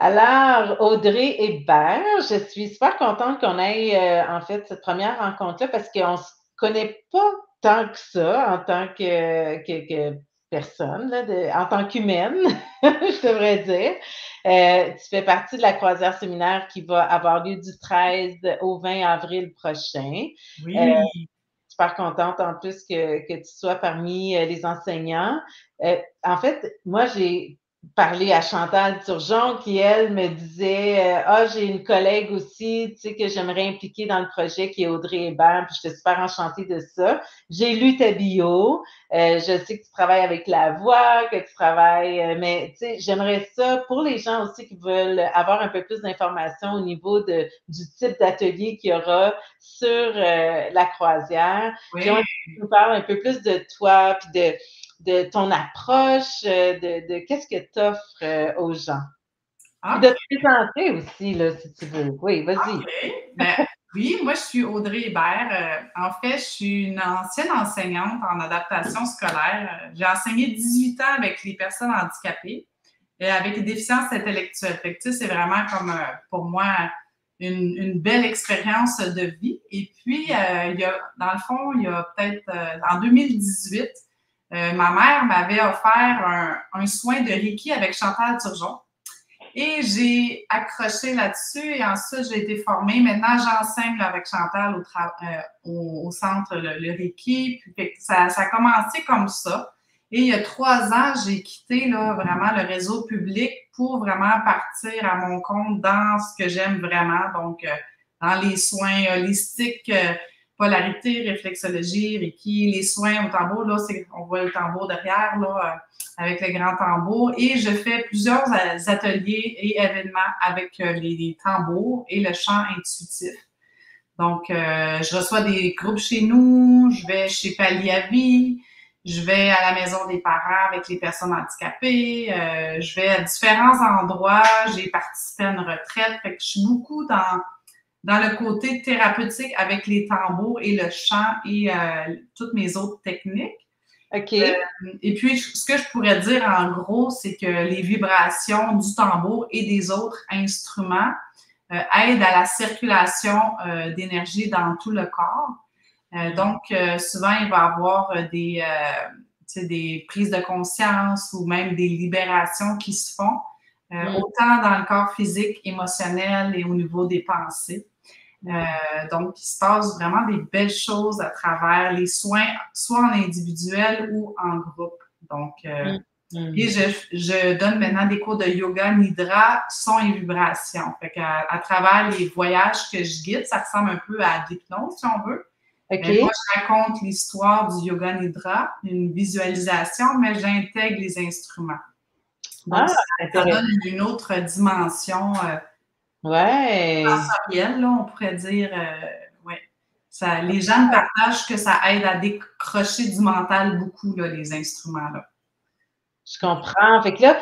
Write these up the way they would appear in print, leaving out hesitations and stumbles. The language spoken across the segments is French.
Alors, Audrey Hébert, je suis super contente qu'on ait en fait cette première rencontre-là parce qu'on ne se connaît pas tant que ça en tant que personne, là, en tant qu'humaine, je devrais dire. Tu fais partie de la croisière séminaire qui va avoir lieu du 13 au 20 avril prochain. Euh, Oui, Super contente en plus que tu sois parmi les enseignants. En fait, moi, j'ai parlé à Chantal Turgeon qui, elle, me disait Ah, j'ai une collègue aussi, tu sais, que j'aimerais impliquer dans le projet qui est Audrey Hébert, puis j'étais super enchantée de ça. J'ai lu ta bio, je sais que tu travailles avec la voix, que tu travailles, mais tu sais, j'aimerais ça pour les gens aussi qui veulent avoir un peu plus d'informations au niveau du type d'atelier qu'il y aura sur la croisière. oui. J'aimerais que tu nous parles un peu plus de toi, puis de ton approche, de qu'est-ce que tu offres aux gens. Puis de OK, te présenter aussi, là, si tu veux. Oui, vas-y. OK. Ben, oui, moi, je suis Audrey Hébert. En fait, je suis une ancienne enseignante en adaptation scolaire. J'ai enseigné 18 ans avec les personnes handicapées et avec les déficiences intellectuelles. Fait que, tu sais, c'est vraiment comme, pour moi, une belle expérience de vie. Et puis, dans le fond, il y a peut-être, en 2018, ma mère m'avait offert un soin de Reiki avec Chantal Turgeon. Et j'ai accroché là-dessus et ensuite j'ai été formée. Maintenant, j'enseigne avec Chantal au centre le Reiki. Puis, ça a commencé comme ça. Et il y a 3 ans, j'ai quitté là, vraiment le réseau public pour vraiment partir à mon compte dans ce que j'aime vraiment. Donc, dans les soins holistiques, polarité, réflexologie, Reiki, les soins au tambour. Là, on voit le tambour derrière, là, avec le grand tambour. Et je fais plusieurs ateliers et événements avec les tambours et le chant intuitif. Donc, je reçois des groupes chez nous, je vais chez Palliavi, je vais à la maison des parents avec les personnes handicapées, je vais à différents endroits, j'ai participé à une retraite, fait que je suis beaucoup dans le côté thérapeutique avec les tambours et le chant et toutes mes autres techniques. OK. Et puis, ce que je pourrais dire en gros, c'est que les vibrations du tambour et des autres instruments aident à la circulation d'énergie dans tout le corps. Donc, souvent, il va y avoir des prises de conscience ou même des libérations qui se font, autant dans le corps physique, émotionnel et au niveau des pensées. Donc, il se passe vraiment des belles choses à travers les soins, soit en individuel ou en groupe. Donc, et je donne maintenant des cours de yoga nidra, son et vibration. Fait à travers les voyages que je guide, ça ressemble un peu à l'hypnose, si on veut. Mais moi, OK. je raconte l'histoire du yoga nidra, une visualisation, mais j'intègre les instruments. Donc, Ah, ça intéressant. donne une autre dimension Ouais. sensorielle, là, on pourrait dire. Ouais. Ça, les gens me partagent que ça aide à décrocher du mental beaucoup, là, les instruments. Là. Je comprends. Fait que là,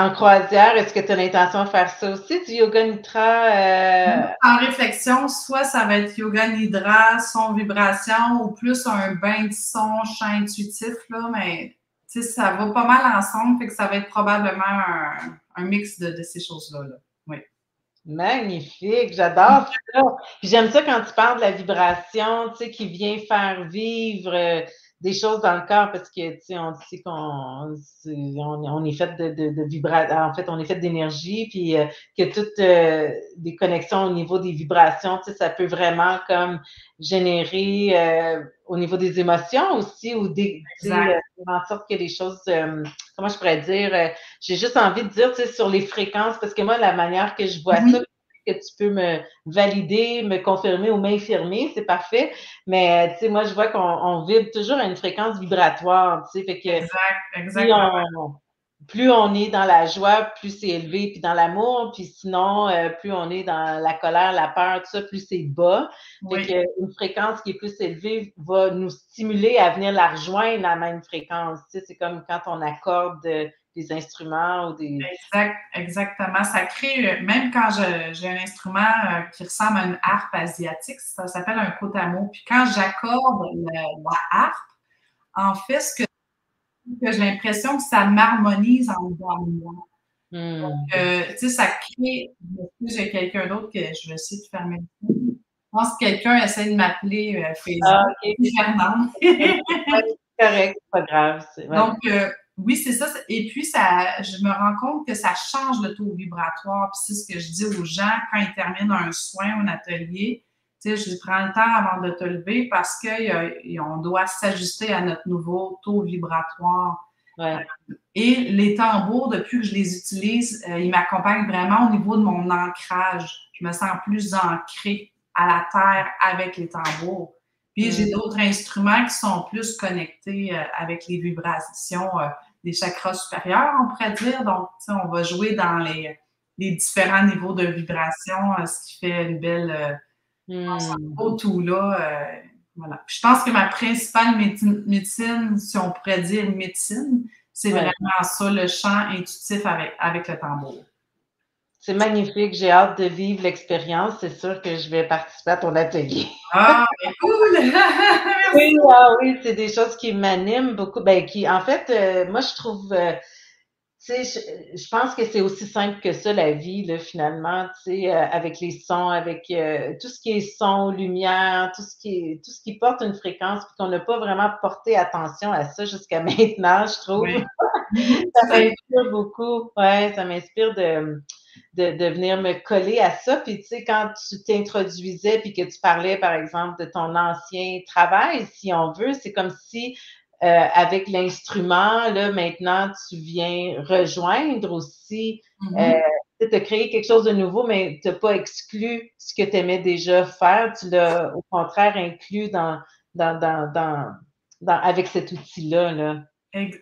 en croisière, est-ce que tu as l'intention de faire ça aussi, du yoga nitra? En réflexion, soit ça va être yoga nidra, son vibration, ou plus un bain de son, chant intuitif, là, mais ça va pas mal ensemble, fait que ça va être probablement un mix de ces choses-là. Là. Oui. Magnifique, j'adore ça. Puis j'aime ça quand tu parles de la vibration, tu sais, qui vient faire vivre des choses dans le corps parce que, tu sais, on sait on est fait de vibration, en fait, on est fait d'énergie, puis que toutes des connexions au niveau des vibrations, tu sais, ça peut vraiment comme générer au niveau des émotions aussi, ou tu sais, Exact. faire en sorte que les choses, comment je pourrais dire, j'ai juste envie de dire, tu sais, sur les fréquences, parce que moi, la manière que je vois ça, Oui, que tu peux me valider, me confirmer ou m'infirmer, c'est parfait. Mais, tu sais, moi, je vois qu'on vibre toujours à une fréquence vibratoire, tu sais, fait que exact, si exactement. plus on est dans la joie, plus c'est élevé, puis dans l'amour, puis sinon, plus on est dans la colère, la peur, tout ça, plus c'est bas. Fait Oui, qu'une fréquence qui est plus élevée va nous stimuler à venir la rejoindre à la même fréquence. Tu sais, c'est comme quand on accorde des instruments ou des. exactement. Ça crée, même quand j'ai un instrument qui ressemble à une harpe asiatique, ça s'appelle un kotamo. Puis quand j'accorde la harpe, en fait, ce que j'ai l'impression que ça m'harmonise en dedans de moi. Hmm. Tu sais, ça crée. J'ai quelqu'un d'autre que je vais essayer de fermer. Je pense que quelqu'un essaie de m'appeler Ah, Facebook. OK. Fernande. Ouais, c'est correct, c'est pas grave. Ouais. Donc, oui, c'est ça. Et puis, ça, je me rends compte que ça change le taux vibratoire. Puis c'est ce que je dis aux gens quand ils terminent un soin ou un atelier. Tu sais, je dis, prends le temps avant de te lever parce qu'on doit s'ajuster à notre nouveau taux vibratoire. Ouais. Et les tambours, depuis que je les utilise, ils m'accompagnent vraiment au niveau de mon ancrage. Je me sens plus ancrée à la terre avec les tambours. Puis j'ai d'autres instruments qui sont plus connectés avec les vibrations des chakras supérieurs, on pourrait dire. Donc, on va jouer dans les différents niveaux de vibration, ce qui fait une belle beau tout là. Voilà. Puis je pense que ma principale médecine, si on pourrait dire médecine, c'est vraiment ça, le chant intuitif avec le tambour. C'est magnifique. J'ai hâte de vivre l'expérience. C'est sûr que je vais participer à ton atelier. Ah, ben cool! Oui, oui, c'est des choses qui m'animent beaucoup. Ben, en fait, moi, je trouve, tu sais, je pense que c'est aussi simple que ça, la vie, là, finalement, tu sais, avec les sons, avec tout ce qui est son, lumière, tout ce qui porte une fréquence, puis qu'on n'a pas vraiment porté attention à ça jusqu'à maintenant, je trouve. Oui. Ça m'inspire beaucoup. Ouais, ça m'inspire de venir me coller à ça. Puis, tu sais, quand tu t'introduisais puis que tu parlais, par exemple, de ton ancien travail, si on veut, c'est comme si, avec l'instrument, là, maintenant, tu viens rejoindre aussi, tu as créé quelque chose de nouveau, mais tu n'as pas exclu ce que tu aimais déjà faire. Tu l'as, au contraire, inclus avec cet outil-là, là.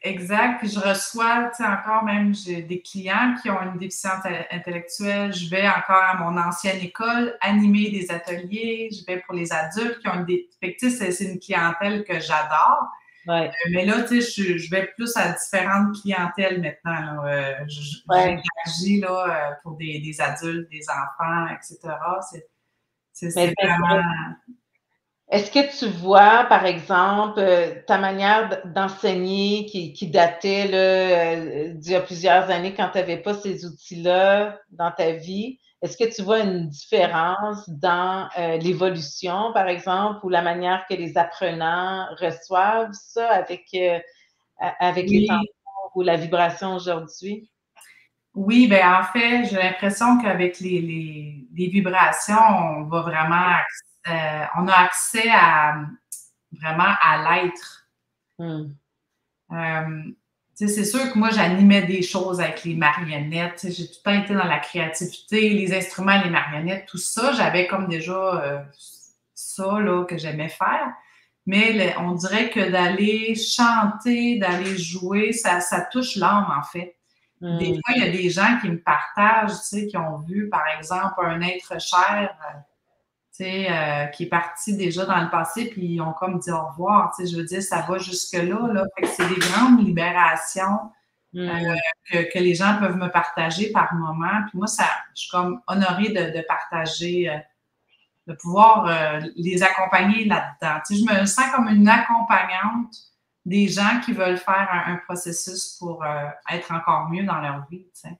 Exact. Puis je reçois, tu sais, encore même, j'ai des clients qui ont une déficience intellectuelle. Je vais encore à mon ancienne école animer des ateliers. Je vais pour les adultes qui ont une déficience. C'est une clientèle que j'adore. Ouais. Mais là, tu sais, je vais plus à différentes clientèles maintenant. J'élargis là, pour des adultes, des enfants, etc. C'est vraiment... Est-ce que tu vois, par exemple, ta manière d'enseigner qui datait là, d'il y a plusieurs années quand tu n'avais pas ces outils-là dans ta vie? Est-ce que tu vois une différence dans l'évolution, par exemple, ou la manière que les apprenants reçoivent ça avec les Oui. tambours ou la vibration aujourd'hui? Oui, ben en fait, j'ai l'impression qu'avec les vibrations, on va vraiment on a accès à vraiment à l'être. C'est sûr que moi, j'animais des choses avec les marionnettes. J'ai tout le temps été dans la créativité, les instruments, les marionnettes, tout ça. J'avais comme déjà ça là, que j'aimais faire. Mais on dirait que d'aller chanter, d'aller jouer, ça touche l'âme, en fait. Des fois, il y a des gens qui me partagent, tu sais, qui ont vu, par exemple, un être cher, tu sais, qui est parti déjà dans le passé, puis ils ont comme dit au revoir. Tu sais, je veux dire, ça va jusque-là, là. Fait que c'est des grandes libérations que les gens peuvent me partager par moment. Puis moi, je suis comme honorée de partager, de pouvoir les accompagner là-dedans. Tu sais, je me sens comme une accompagnante des gens qui veulent faire un processus pour être encore mieux dans leur vie, tu sais.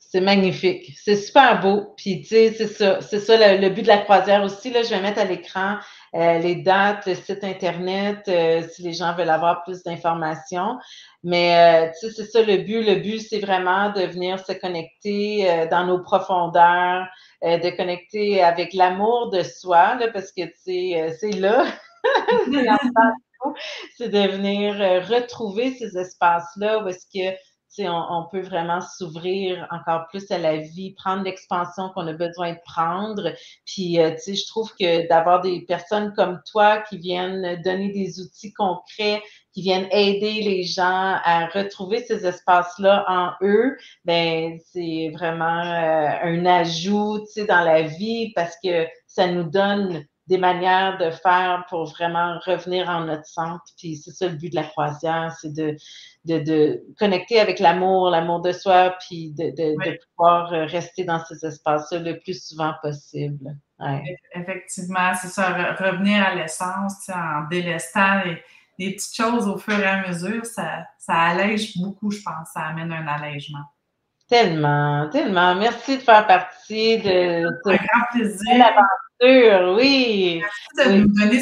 C'est magnifique. C'est super beau. Puis, tu sais, c'est ça le but de la croisière aussi. Là, je vais mettre à l'écran les dates, le site Internet, si les gens veulent avoir plus d'informations. Mais, tu sais, c'est ça le but. Le but, c'est vraiment de venir se connecter dans nos profondeurs, de connecter avec l'amour de soi, là, parce que, tu sais, c'est là. C'est de venir retrouver ces espaces-là où est-ce que on peut vraiment s'ouvrir encore plus à la vie, prendre l'expansion qu'on a besoin de prendre. Puis, je trouve que d'avoir des personnes comme toi qui viennent donner des outils concrets, qui viennent aider les gens à retrouver ces espaces-là en eux, ben c'est vraiment un ajout, dans la vie parce que ça nous donne des manières de faire pour vraiment revenir en notre centre. Puis c'est ça le but de la croisière, c'est de connecter avec l'amour de soi, puis de pouvoir rester dans ces espaces-là le plus souvent possible. Ouais. Effectivement, c'est ça, revenir à l'essence, en délestant les petites choses au fur et à mesure, ça allège beaucoup, je pense, ça amène un allègement. Tellement, tellement. Merci de faire partie de Un cette grand belle plaisir. aventure. Oui, De oui, nous donner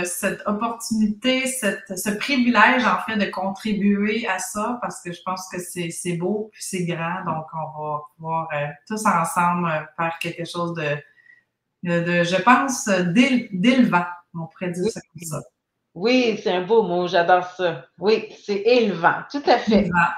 cette opportunité, ce privilège, en fait, de contribuer à ça, parce que je pense que c'est beau puis c'est grand. Donc, on va pouvoir tous ensemble faire quelque chose je pense, d'élevant. On pourrait dire oui. ça comme ça. Oui, c'est un beau mot, j'adore ça. Oui, c'est élevant, tout à fait. Élevant.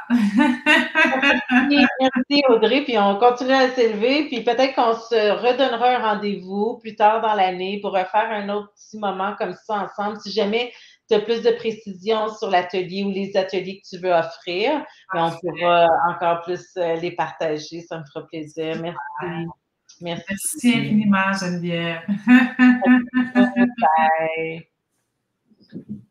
Merci, merci Audrey, puis on continue à s'élever, puis peut-être qu'on se redonnera un rendez-vous plus tard dans l'année pour refaire un autre petit moment comme ça ensemble. Si jamais tu as plus de précisions sur l'atelier ou les ateliers que tu veux offrir, mais on pourra encore plus les partager. Ça me fera plaisir. Merci. Merci Merci. infiniment, Geneviève. Bye.